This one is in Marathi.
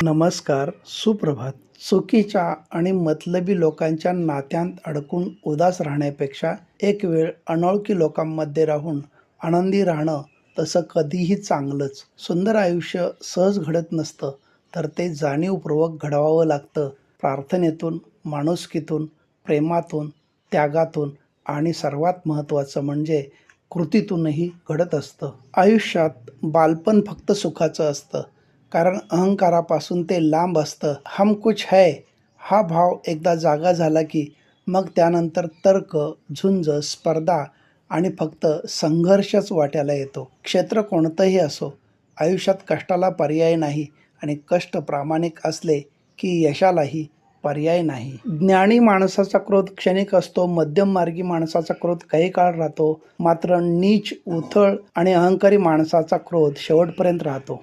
नमस्कार, सुप्रभात. चुकीच्या आणि मतलबी लोकांच्या नात्यांत अडकून उदास राहण्यापेक्षा एक वेळ अनोळखी लोकांमध्ये राहून आनंदी राहणं तसं कधीही चांगलंच. सुंदर आयुष्य सहज घडत नसतं, तर ते जाणीवपूर्वक घडवावं लागतं. प्रार्थनेतून, माणुसकीतून, प्रेमातून, त्यागातून आणि सर्वात महत्त्वाचं म्हणजे कृतीतूनही घडत असतं. आयुष्यात बालपण फक्त सुखाचं असतं, कारण अहंकारापासून ते लांब असतं. हम कुछ है हा भाव एकदा जागा झाला की मग त्यानंतर तर्क, झुंज, स्पर्धा आणि फक्त संघर्षच वाट्याला येतो. क्षेत्र कोणतंही असो, आयुष्यात कष्टाला पर्याय नाही आणि कष्ट प्रामाणिक असले की यशालाही पर्याय नाही. ज्ञानी माणसाचा क्रोध क्षणिक असतो, मध्यममार्गी माणसाचा क्रोध काही काळ राहतो, मात्र नीच, उथळ आणि अहंकारी माणसाचा क्रोध शेवटपर्यंत राहतो.